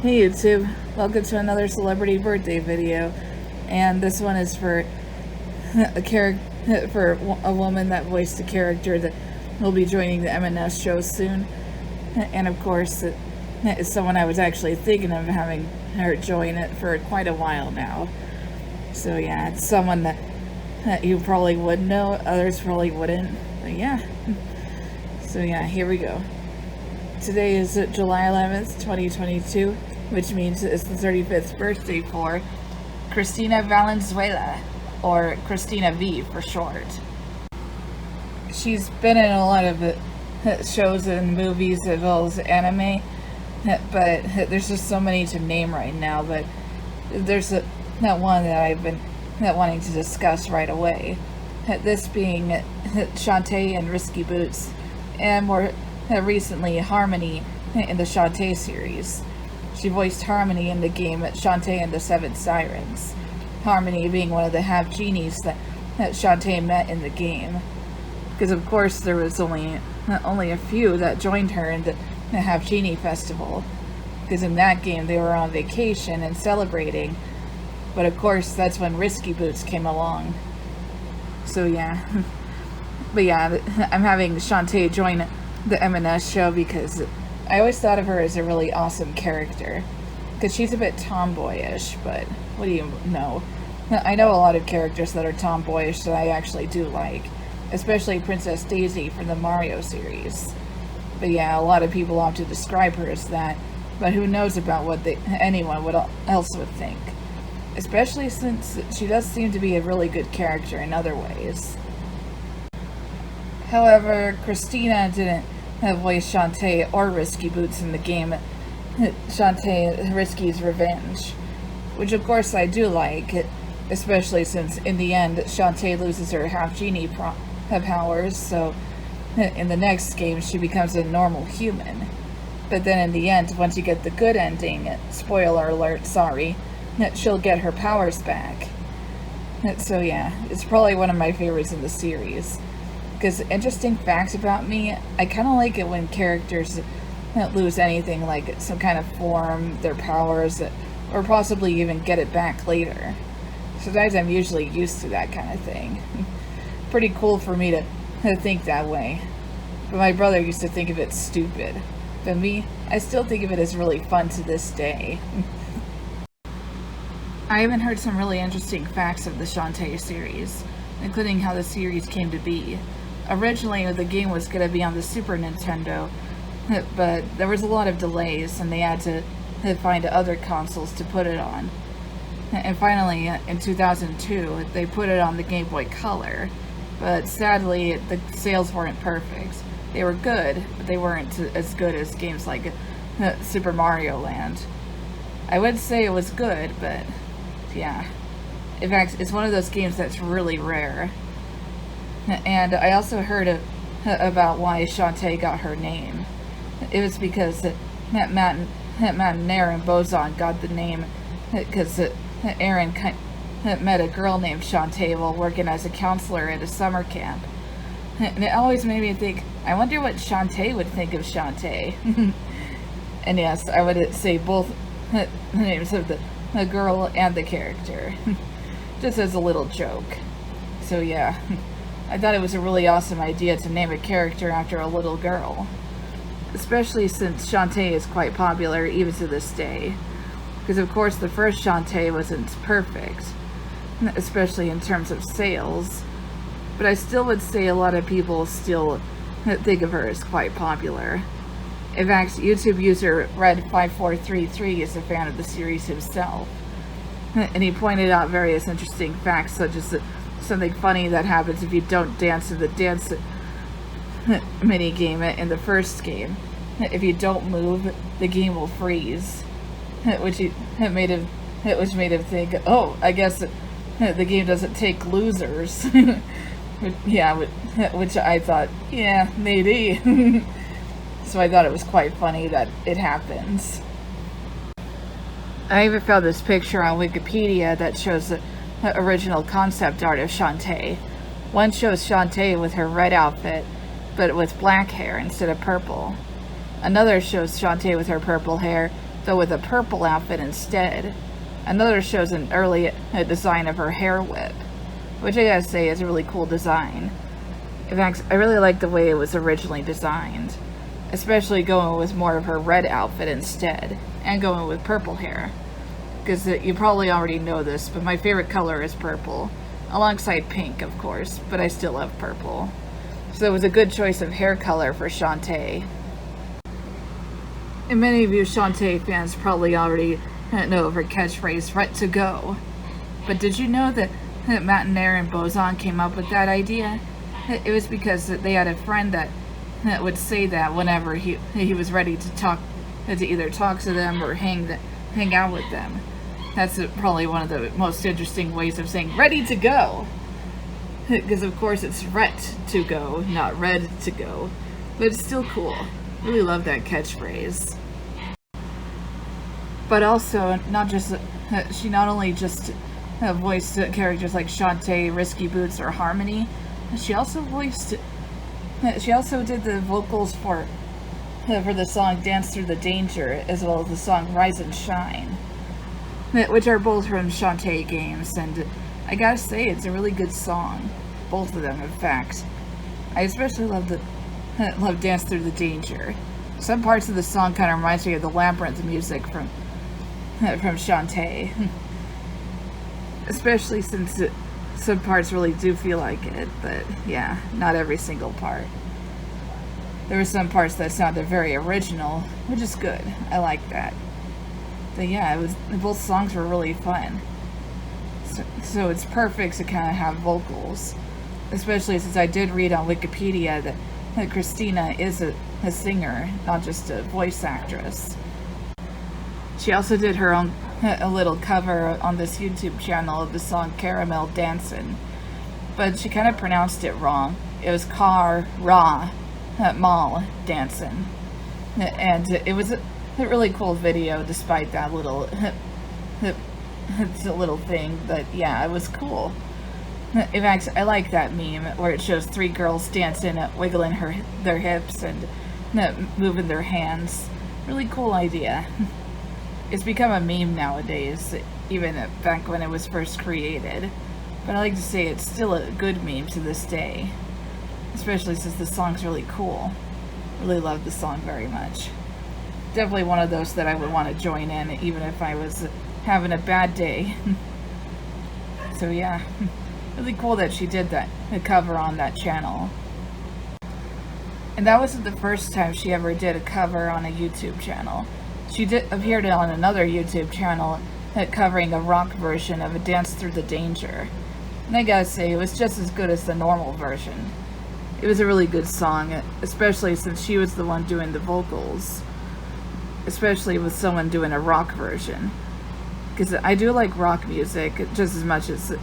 Hey YouTube, welcome to another celebrity birthday video, and this one is for a woman that voiced a character that will be joining the M&S show soon, and of course it is someone I was actually thinking of having her join it for quite a while now. So yeah, it's someone that you probably would know, others probably wouldn't, but yeah. So yeah, here we go. Today is July 11th, 2022, which means it's the 35th birthday for Cristina Valenzuela, or Cristina Vee for short. She's been in a lot of shows and movies as well as anime, but there's just so many to name right now, but there's that one that I've been wanting to discuss right away. This being Shantae and Risky Boots, and more recently Harmony in the Shantae series. She voiced Harmony in the game Shantae and the Seven Sirens, Harmony being one of the half-genies that Shantae met in the game. Because of course there was only a few that joined her in the half-genie festival, because in that game they were on vacation and celebrating, but of course that's when Risky Boots came along. So yeah. But yeah, I'm having Shantae join the M&S show because I always thought of her as a really awesome character. Because she's a bit tomboyish, but what do you know? I know a lot of characters that are tomboyish that I actually do like, especially Princess Daisy from the Mario series. But yeah, a lot of people opt to describe her as that, but who knows about what anyone else would think. Especially since she does seem to be a really good character in other ways. However, Cristina didn't voice Shantae or Risky Boots in the game Shantae Risky's Revenge, which of course I do like, especially since in the end Shantae loses her half-genie powers, so in the next game she becomes a normal human. But then in the end, once you get the good ending, spoiler alert, sorry, she'll get her powers back. So yeah, it's probably one of my favorites in the series. Because interesting facts about me, I kind of like it when characters lose anything, like some kind of form, their powers, or possibly even get it back later. Sometimes I'm usually used to that kind of thing. Pretty cool for me to think that way. But my brother used to think of it stupid. But me, I still think of it as really fun to this day. I even heard some really interesting facts of the Shantae series, including how the series came to be. Originally, the game was going to be on the Super Nintendo, but there was a lot of delays and they had to find other consoles to put it on. And finally, in 2002, they put it on the Game Boy Color, but sadly, the sales weren't perfect. They were good, but they weren't as good as games like Super Mario Land. I would say it was good, but yeah. In fact, it's one of those games that's really rare. And I also heard about why Shantae got her name. It was because Matt and Aaron Bozon got the name because Aaron met a girl named Shantae while working as a counselor at a summer camp. And it always made me think, I wonder what Shantae would think of Shantae. And yes, I would say both the names of the girl and the character. Just as a little joke. So yeah. I thought it was a really awesome idea to name a character after a little girl. Especially since Shantae is quite popular even to this day. Because of course the first Shantae wasn't perfect, especially in terms of sales. But I still would say a lot of people still think of her as quite popular. In fact, YouTube user Red5433 is a fan of the series himself. And he pointed out various interesting facts such as something funny that happens if you don't dance in the dance mini game in the first game. If you don't move, the game will freeze, which made him think, oh, I guess the game doesn't take losers. Yeah, which I thought, yeah, maybe. So I thought it was quite funny that it happens. I even found this picture on Wikipedia that shows the original concept art of Shantae. One shows Shantae with her red outfit, but with black hair instead of purple. Another shows Shantae with her purple hair, though with a purple outfit instead. Another shows an early design of her hair whip, which I gotta say is a really cool design. In fact, I really like the way it was originally designed, especially going with more of her red outfit instead, and going with purple hair. Because you probably already know this, but my favorite color is purple, alongside pink, of course, but I still love purple. So it was a good choice of hair color for Shantae. And many of you Shantae fans probably already know of her catchphrase, "Right to go." But did you know that Matt and Aaron Bozon came up with that idea? It was because they had a friend that would say that whenever he was ready to either talk to them or hang out with them. That's probably one of the most interesting ways of saying "ready to go." Because of course it's "ret to go," not "red to go." But it's still cool. Really love that catchphrase. But also, she not only just voiced characters like Shantae, Risky Boots, or Harmony, she also did the vocals for the song "Dance Through the Danger," as well as the song "Rise and Shine," which are both from Shantae games, and I gotta say, it's a really good song. Both of them, in fact. I especially love "Dance Through the Danger." Some parts of the song kind of reminds me of the Labyrinth music from Shantae. Especially since some parts really do feel like it, but yeah, not every single part. There were some parts that sounded very original, which is good. I like that. But yeah, both songs were really fun. So it's perfect to kind of have vocals, especially since I did read on Wikipedia that Cristina is a singer, not just a voice actress. She also did her own a little cover on this YouTube channel of the song "Caramel Dancin'," but she kind of pronounced it wrong. It was Mal Dancin', and it was a really cool video despite that little thing. But yeah, it was cool. In fact, I like that meme where it shows three girls dancing, wiggling their hips and moving their hands. Really cool idea. It's become a meme nowadays, even back when it was first created. But I like to say it's still a good meme to this day, especially since the song's really cool. Really love the song very much. Definitely one of those that I would want to join in, even if I was having a bad day. So yeah, really cool that she did that, a cover on that channel. And that wasn't the first time she ever did a cover on a YouTube channel. She appeared on another YouTube channel covering a rock version of a "Dance Through the Danger." And I gotta say, it was just as good as the normal version. It was a really good song, especially since she was the one doing the vocals. Especially with someone doing a rock version. Because I do like rock music just as much as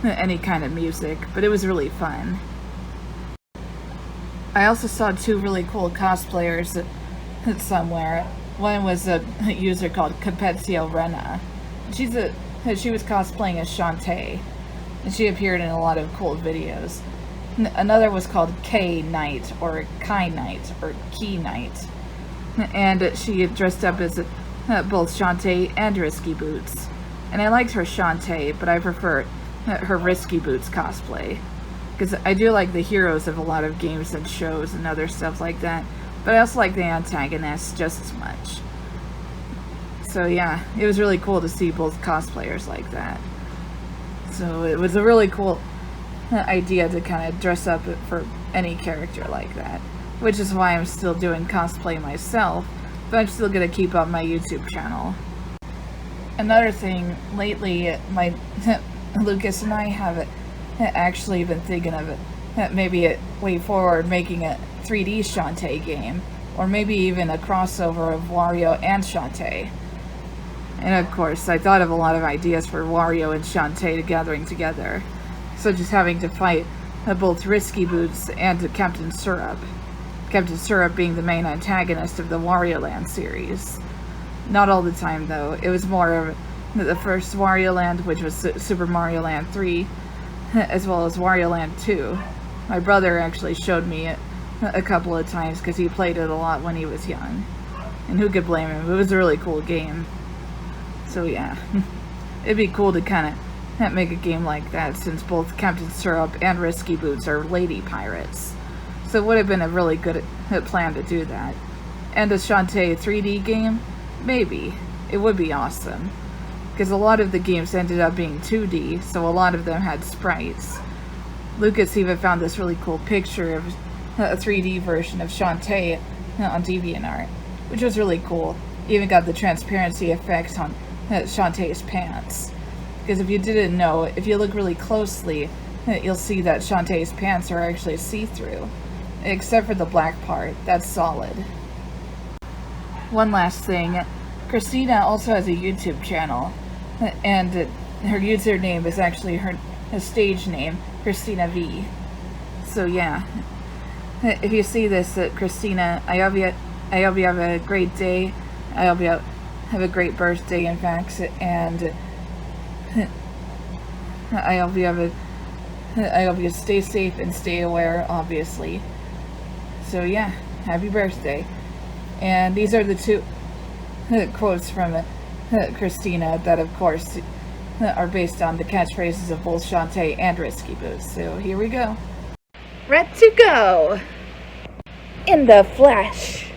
any kind of music, but it was really fun. I also saw two really cool cosplayers somewhere. One was a user called Capezio Rena. She was cosplaying as Shantae, and she appeared in a lot of cool videos. Another was called K Knight, or Kai Knight, or Key Knight, and she dressed up as both Shantae and Risky Boots. And I liked her Shantae, but I prefer her Risky Boots cosplay, because I do like the heroes of a lot of games and shows and other stuff like that, but I also like the antagonists just as much. So yeah, it was really cool to see both cosplayers like that. So it was a really cool idea to kind of dress up for any character like that, which is why I'm still doing cosplay myself, but I'm still going to keep up my YouTube channel. Another thing, lately, Lucas and I have actually been thinking of maybe a way forward making a 3D Shantae game, or maybe even a crossover of Wario and Shantae. And of course, I thought of a lot of ideas for Wario and Shantae gathering together, such as having to fight both Risky Boots and Captain Syrup. Captain Syrup being the main antagonist of the Wario Land series. Not all the time though, it was more of the first Wario Land, which was Super Mario Land 3, as well as Wario Land 2. My brother actually showed me it a couple of times because he played it a lot when he was young. And who could blame him? It was a really cool game. So yeah, it'd be cool to kind of make a game like that, since both Captain Syrup and Risky Boots are lady pirates. So it would have been a really good plan to do that. And a Shantae 3D game? Maybe. It would be awesome. Because a lot of the games ended up being 2D, so a lot of them had sprites. Lucas even found this really cool picture of a 3D version of Shantae on DeviantArt, which was really cool. Even got the transparency effects on Shantae's pants. Because if you didn't know, if you look really closely, you'll see that Shantae's pants are actually see-through. Except for the black part, that's solid. One last thing, Cristina also has a YouTube channel, and her username is actually her stage name, Cristina Vee. So yeah, if you see this, Cristina, I hope you have a great day. I hope you have a great birthday, in fact, and I hope you stay safe and stay aware, obviously. So yeah, happy birthday. And these are the two quotes from Cristina that, of course, are based on the catchphrases of both Shantae and Risky Boots. So here we go. Ready to go! In the flesh.